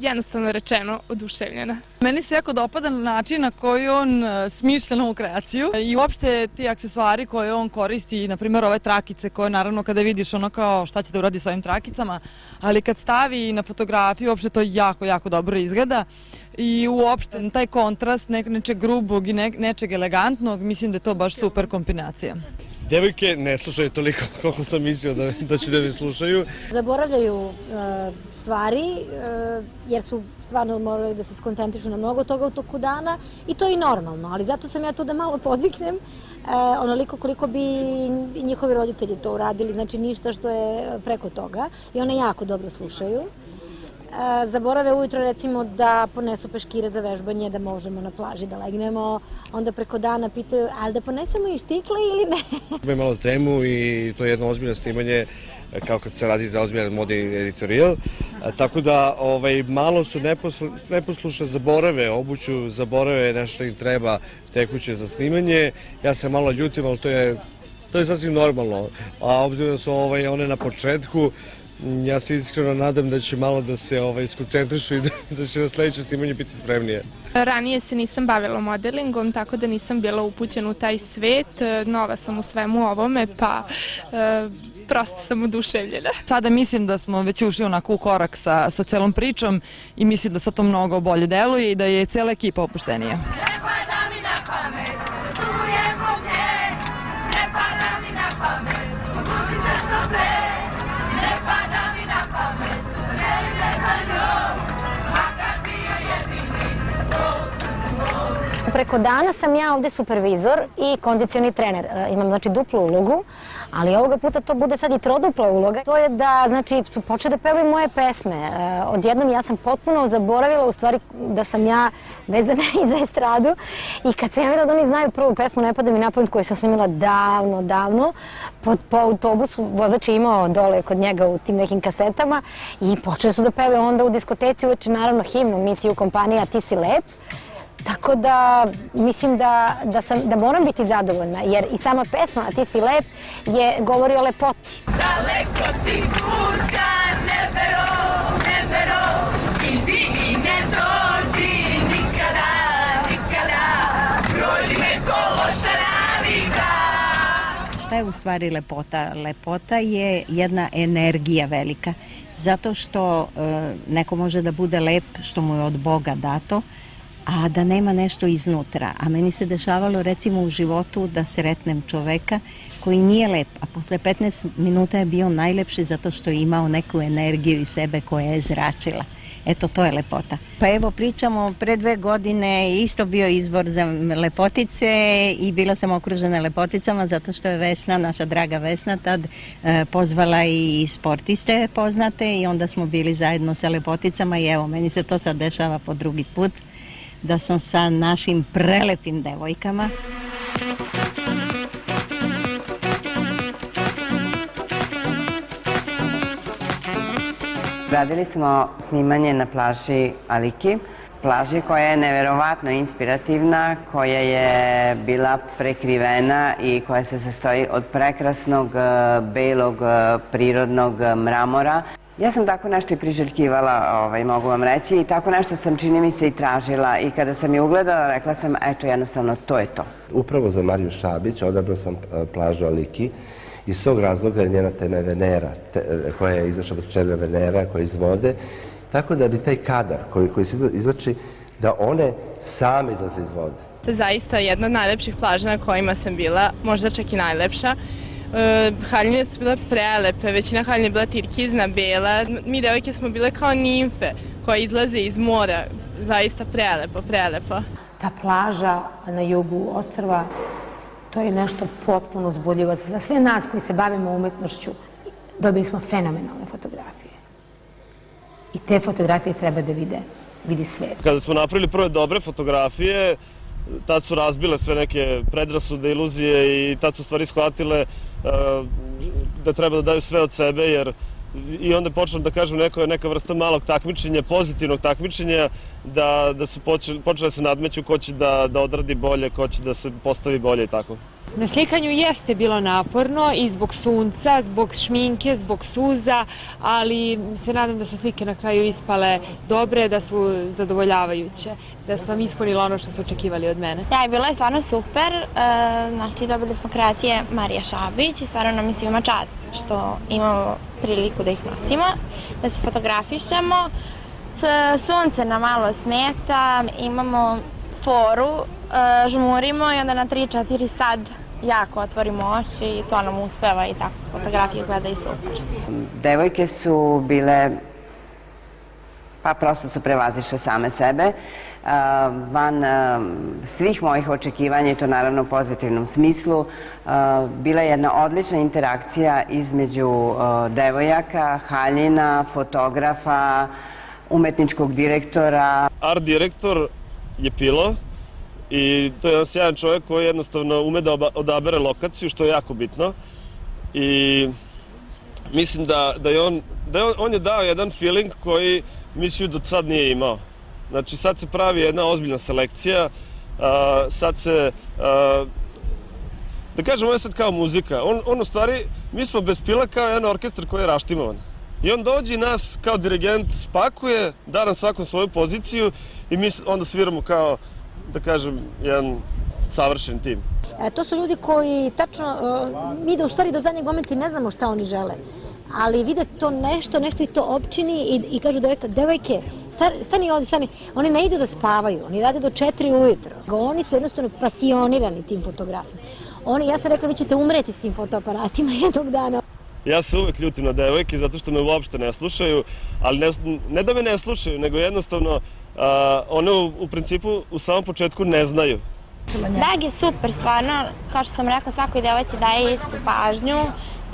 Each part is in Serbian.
jednostavno rečeno oduševljena. Meni se jako dopada način na koji on smišlja novu kreaciju i uopšte ti aksesuari koje on koristi, na primjer ove trakice koje naravno kada vidiš ono kao šta će da uradi sa ovim trakicama, ali kad stavi na fotografiju uopšte to jako dobro izgleda i uopšte taj kontrast nečeg grubog i nečeg elegantnog, mislim da je to baš super kombinacija. Devojke ne slušaju toliko koliko sam mislio da će da me slušaju. Zaboravljaju stvari jer su stvarno morali da se skoncentrišu na mnogo toga u toku dana i to je i normalno, ali zato sam ja tu da malo podviknem onoliko koliko bi i njihovi roditelji to uradili, znači ništa što je preko toga i one jako dobro slušaju. Zaborave ujutro recimo da ponesu peškire za vežbanje, da možemo na plaži da legnemo, onda preko dana pitaju, ali da ponesemo i štikle ili ne? Imam malo tremu i to je jedno ozbiljno snimanje, kao kad se radi za ozbiljan modni editorijal, tako da malo su neposlušne, zaborave obuću, zaborave nešto što im treba tekuće za snimanje. Ja se malo ljutim, ali to je sasvim normalno, a obzirom da su one na početku, ja se iskreno nadam da će malo da se iskoncentrišu i da će na sledeće snimanje biti spremnije. Ranije se nisam bavila modelingom, tako da nisam bila upućena u taj svet. Nova sam u svemu ovome, pa prosto sam oduševljena. Sada mislim da smo već ušli onako u korak sa celom pričom i mislim da sad to mnogo bolje deluje i da je cela ekipa opuštenija. Ne pada mi na pamet, tu je zbog nje, ne pada mi na pamet, odluči se što pre. Ne pada mi na pamet, ne ide sa njom, makar bio jedini, to sam zbog. Preko dana sam ja ovde supervizor i kondicioni trener. Imam znači duplu ulogu, ali ovoga puta to bude sad i trodupla uloga. To je da znači su počeli da pevaju moje pesme. Odjednom ja sam potpuno zaboravila u stvari da sam ja vezana i za estradu i kad sam ja videla da oni znaju prvu pesmu Ne pada mi na pamet koju sam snimila davno, po autobusu vozač je imao dole kod njega u tim nekim kasetama i počeli su da pevaju onda u diskoteci uveče naravno himnu misiju kompanija Ti si lep. Tako da mislim da moram biti zadovoljna, jer i sama pesma A ti si lep govori o lepoti. Daleko ti kuća, nebero, idi i ne dođi nikada, prođi me ko loša navika. Šta je u stvari lepota? Lepota je jedna energija velika, zato što neko može da bude lep što mu je od Boga dato, a da nema nešto iznutra. A meni se dešavalo recimo u životu da sretnem čoveka koji nije lep, a posle 15 minuta je bio najlepši zato što je imao neku energiju iz sebe koja je zračila. Eto, to je lepota. Pa evo, pričamo, pre 2 godine isto bio izbor za lepotice i bila sam okružena lepoticama zato što je Vesna, naša draga Vesna, tad pozvala i sportiste poznate i onda smo bili zajedno sa lepoticama i evo, meni se to sad dešava po drugi put da sam sa našim prelepim devojkama. Radili smo snimanje na plaži Aliki, plaži koja je neverovatno inspirativna, koja je bila prekrivena i koja se sastoji od prekrasnog belog prirodnog mramora. Ja sam tako nešto i priželjkivala, mogu vam reći, i tako nešto sam, čini mi se, i tražila i kada sam je ugledala, rekla sam, eto, jednostavno, to je to. Upravo za Mariju Šabić odabrao sam plažu Aliki iz tog razloga jer njena tema je Venera, koja je izašla od čelja Venera, koja je iz vode, tako da bi taj kadar koji se izlači, da one same izlaze iz vode. Zaista jedna od najlepših plaža na kojima sam bila, možda čak i najlepša. Haljine su bile prelepe, većina haljina je bila tirkizna, bela. Mi devojke smo bile kao nimfe koje izlaze iz mora, zaista prelepo. Ta plaža na jugu ostrva, to je nešto potpuno uzbudljivo. Za sve nas koji se bavimo umetnošću dobili smo fenomenalne fotografije. I te fotografije treba da vidi svet. Kada smo napravili prve dobre fotografije, tad su razbile sve neke predrasude, iluzije i tad su stvari shvatile da treba da daju sve od sebe, jer i onda je počelo da kažem neka vrsta malog takmičenja, pozitivnog takmičenja, da su počeli da se nadmeću ko će da odradi bolje, ko će da se postavi bolje i tako. Na slikanju jeste bilo naporno i zbog sunca, zbog šminke, zbog suza, ali se nadam da su slike na kraju ispale dobre, da su zadovoljavajuće, da sam ispunila ono što su očekivali od mene. Bilo je stvarno super, znači dobili smo kreacije Marija Šabić i stvarno nam je svima čast što imamo priliku da ih nosimo, da se fotografišemo. Sunce nam malo smeta, imamo foru, žmurimo i onda na 3-4 sad jako otvorimo oči i to nam uspeva i tako fotografije izgledaju super. Devojke su bile, pa prosto su prevazišle same sebe. Van svih mojih očekivanja, i to naravno u pozitivnom smislu, bila je jedna odlična interakcija između devojaka, haljina, fotografa, umetničkog direktora. Art direktor je Pilo i to je jedan sjajan čovjek koji jednostavno ume da odabere lokaciju, što je jako bitno. I mislim da je on je dao jedan feeling koji misiju do sad nije imao. Znači sad se pravi jedna ozbiljna selekcija, sad se, da kažem, ovo je sad kao muzika. On u stvari, mi smo bez Pila kao jedan orkestar koji je raštimovan. I on dođe i nas kao dirigent spakuje, da nam svakom svoju poziciju i mi onda sviramo kao, da kažem, jedan savršen tim. To su ljudi koji tačno, mi da u stvari do zadnjeg momenta ne znamo šta oni žele, ali vide to nešto i to opčini i kažu devojke, stani ovdje, stani. Oni ne idu da spavaju, oni rade do 4 ujutro. Oni su jednostavno pasionirani tim fotografima. Ja sam rekla, vi ćete umreti s tim fotoaparatima jednog dana. Ja se uvek ljutim na devojke zato što me uopšte ne slušaju, ali ne da me ne slušaju, nego jednostavno one u principu u samom početku ne znaju. Dag je super, stvarno, kao što sam rekla, svakoj devojci daje istu pažnju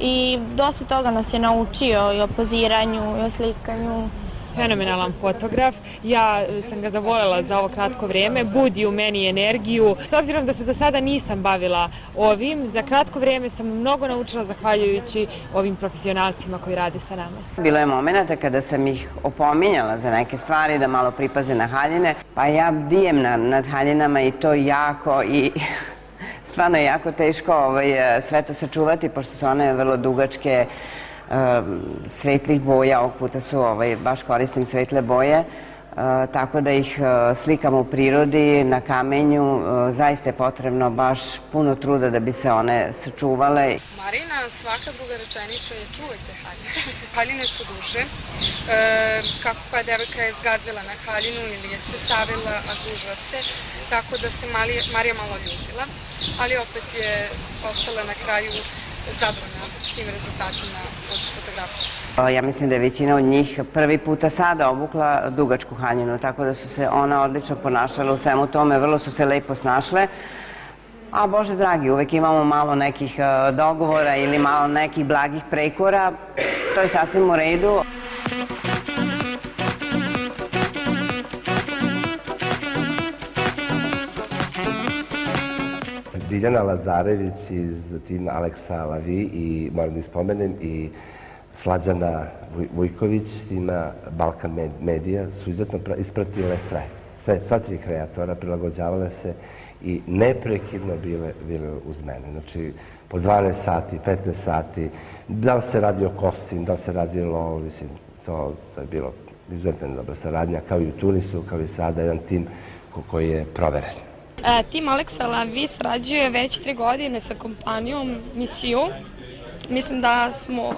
i dosta toga nas je naučio i o poziranju i o slikanju. Fenomenalan fotograf, ja sam ga zavoljela za ovo kratko vrijeme, budi u meni energiju. S obzirom da se do sada nisam bavila ovim, za kratko vrijeme sam mnogo naučila zahvaljujući ovim profesionalcima koji rade sa nama. Bilo je momenta kada sam ih opominjala za neke stvari, da malo pripaze na haljine, pa ja bdijem nad haljinama i to jako i stvarno je jako teško sve to sačuvati, pošto su one vrlo dugačke, svetlih boja, ovog puta su baš koristim svetle boje, tako da ih slikam u prirodi, na kamenju, zaista je potrebno baš puno truda da bi se one sačuvale. Marina, svaka druga rečenica je čuvajte haljine. Haljine su duže, kako koja devojka je zgazila na haljinu ili je se savila, a dužila se, tako da se Marija malo ljutila, ali opet je ostala na kraju zadovoljna svim rezultatima od fotografije. Ja mislim da je većina od njih prvi puta sada obukla dugačku haljinu, tako da su se ona odlično ponašala u svemu tome, vrlo su se lepo snašle. A Bože dragi, uvek imamo malo nekih dogovora ili malo nekih blagih prekora, to je sasvim u redu. Diljana Lazarević iz tima Aleksa Lavi i moram da ispomenem i Slađana Vujković iz tima Balkan Medija su izuzetno ispratile sve. Sva 3 kreatora prilagođavale se i neprekidno bile uz mene. Znači, po 12 sati, 15 sati, da li se radi o kostim, da li se radi o lovu, mislim, to je bilo izuzetno dobra saradnja, kao i u Tunisu, kao i sada, jedan tim koji je proveren. Tim Aleksa Lavi sarađuje već 3 godine sa kompanijom Misiju. Mislim da smo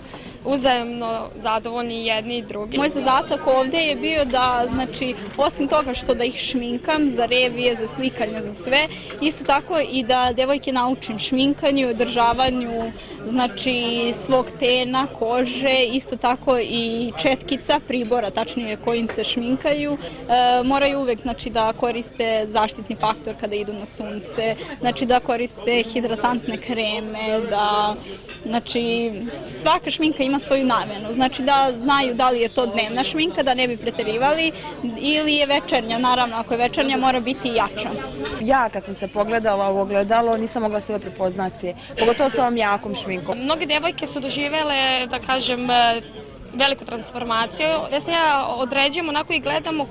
uzajemno zadovoljni jedni i drugi. Moj zadatak ovde je bio da, znači, osim toga što da ih šminkam za revije, za slikanje, za sve, isto tako i da devojke naučim šminkanju, održavanju, znači, svog tena, kože, isto tako i četkica, pribora, tačnije kojim se šminkaju. Moraju uvek, znači, da koriste zaštitni faktor kada idu na sunce, znači, da koriste hidratantne kreme, da, znači, svaka šminka ima svoju namenu, znači da znaju da li je to dnevna šminka, da ne bi preterivali, ili je večernja, naravno ako je večernja mora biti jača. Ja kad sam se pogledala u ogledalo nisam mogla sebe prepoznati, pogotovo sa ovom jakom šminkom. Mnoge devojke su doživele, da kažem, veliku transformaciju. Vesna ja određujemo onako i gledamo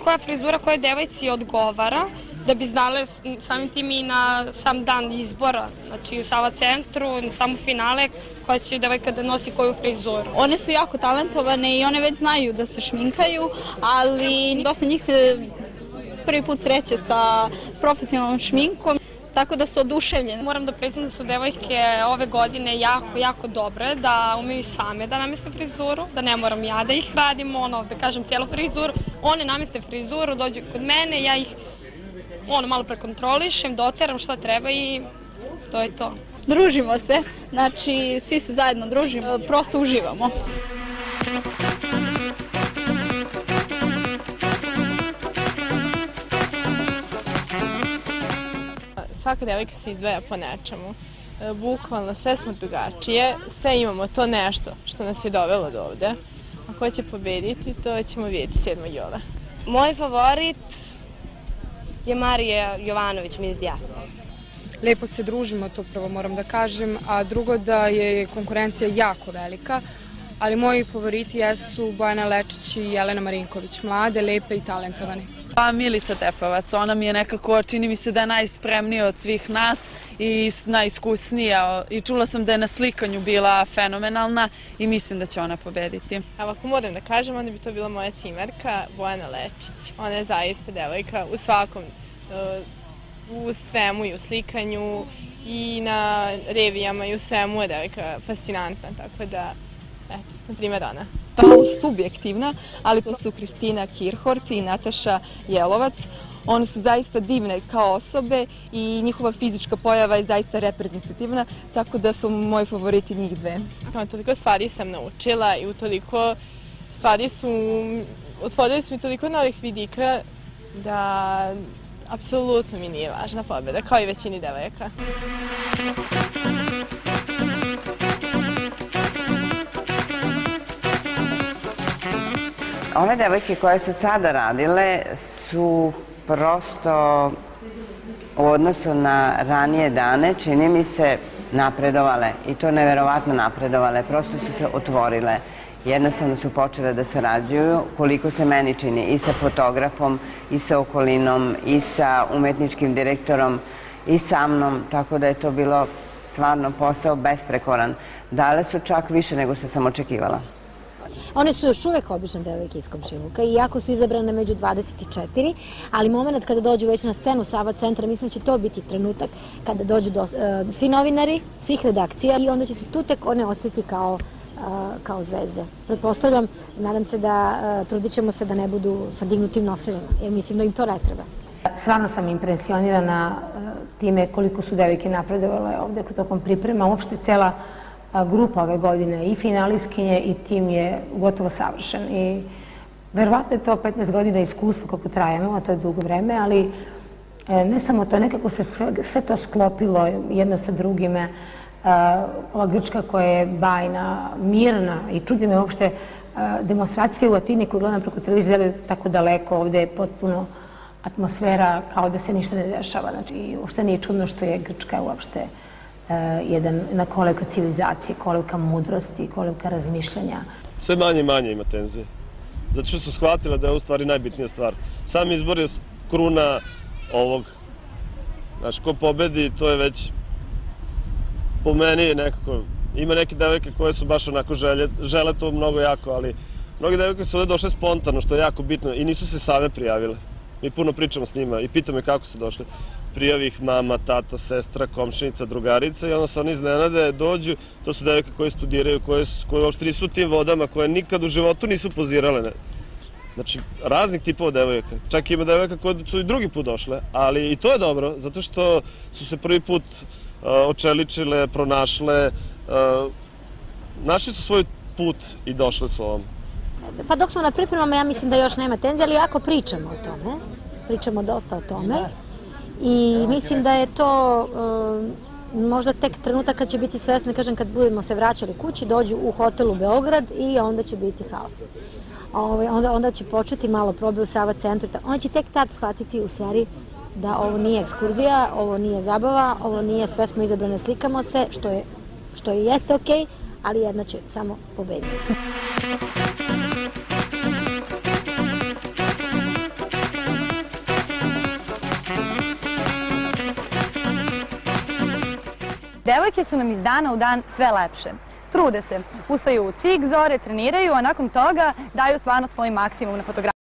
koja frizura kojoj devojci odgovara da bi znale samim tim i na sam dan izbora, znači u Sava centru, na samo finale, koja će devojka da nosi koju frizuru. One su jako talentovane i one već znaju da se šminkaju, ali dosta njih se prvi put sreće sa profesionalnom šminkom, tako da su oduševljene. Moram da priznam da su devojke ove godine jako dobre, da umeju same da nameste frizuru, da ne moram ja da ih radim, da kažem cijelu frizuru. One nameste frizuru, dođu kod mene, ja ih malo prekontrolišem, doteram šta treba i to je to. Družimo se, znači svi se zajedno družimo, prosto uživamo. Svaka devojka se izdvaja po nečemu. Bukvalno sve smo drugačije, sve imamo to nešto što nas je dovelo do ovde. A ko će pobediti, to ćemo vidjeti 7. jula. Moj favorit je Marija Jovanović, Miss Dijaspora. Lepo se družimo, to prvo moram da kažem, a drugo da je konkurencija jako velika, ali moji favoriti jesu Bojana Lečić i Jelena Marinković, mlade, lepe i talentovane. Pa Milica Tepovac, ona mi je nekako, čini mi se da je najspremnija od svih nas i najiskusnija i čula sam da je na slikanju bila fenomenalna i mislim da će ona pobediti. Ako moram da kažem, onda bi to bila moja cimerka, Bojana Lečić. Ona je zaista devojka u svakom, u svemu i u slikanju i na revijama i u svemu je devojka fascinantna, tako da, eto, na primjer ona. Malo subjektivna, ali to su Kristina Kirhort i Nataša Jelovac. One su zaista divne kao osobe i njihova fizička pojava je zaista reprezentativna, tako da su moji favoriti njih dve. Toliko stvari sam naučila i u toliko stvari otvorili su mi toliko novih vidika da apsolutno mi nije važna pobjeda, kao i većini devojaka. Ove devojke koje su sada radile su prosto u odnosu na ranije dane, čini mi se, napredovale i to neverovatno napredovale. Prosto su se otvorile. Jednostavno su počele da sarađuju, koliko se meni čini, i sa fotografom, i sa okolinom, i sa umetničkim direktorom, i sa mnom, tako da je to bilo stvarno posao besprekoran. Dale su čak više nego što sam očekivala. One su još uvek obične devojke iz komšiluka, iako su izabrane među 24, ali moment kada dođu već na scenu Sava centra, mislim da će to biti trenutak kada dođu svi novinari, svih redakcija i onda će se tu tek one ostati kao zvezde. Pretpostavljam, nadam se da trudit ćemo se da ne budu sa dignutim nosevima, jer mislim da im to ne treba. Stvarno sam impresionirana time koliko su devojke napredovale ovde tokom priprema. Uopšte cela grupa ove godine i finalistkinje i tim je gotovo savršen. I verovatno je to 15 godina iskustva kako trajemo, a to je dugo vreme, ali ne samo to, nekako se sve to sklopilo jedno sa drugime. Ova Grčka koja je bajna, mirna i čudi me uopšte demonstracije u Atini koju gledam preko televizije deluju tako daleko, ovde je potpuno atmosfera kao da se ništa ne dešava. Znači, uopšte nije čudno što je Grčka uopšte jedna kolevka civilizacije, kolevka mudrosti, kolevka razmišljanja. Sve manje i manje ima tenzije. Zato što su shvatile da je u stvari najbitnija stvar. Sam izbor je kruna ovog. Znaš, ko pobedi, to je već po meni nekako. Ima neke devojke koje su baš onako žele to mnogo jako, ali mnogi devojke su ovde došle spontano, što je jako bitno i nisu se same prijavile. Mi puno pričamo s njima i pitamo kako su došle. Prijavi ih mama, tata, sestra, komšinica, drugarica i onda se oni iznenade, dođu, to su devojke koje studiraju, koje uopšte nisu u tim vodama, koje nikad u životu nisu pozirale. Znači, raznih tipova devojaka. Čak ima devojaka koje su i drugi put došle, ali i to je dobro, zato što su se prvi put očeličile, pronašle, našli su svoj put i došle su ovom. Pa dok smo na pripremama, ja mislim da još nema tenzije, ali jako pričamo o tome. Pričamo dosta o tome. I mislim da je to možda tek trenutak kad će biti svesni, kažem, kad budemo se vraćali kući, dođu u hotel u Beograd i onda će biti haos. Onda će početi malo probe u Sava centru. Oni će tek tad shvatiti u stvari da ovo nije ekskurzija, ovo nije zabava, ovo nije sve smo izabrane, slikamo se, što je jeste okej, ali jedna će samo pobediti. Devojke su nam iz dana u dan sve lepše. Trude se, ustaju u cik zore, treniraju, a nakon toga daju stvarno svoj maksimum na fotografiji.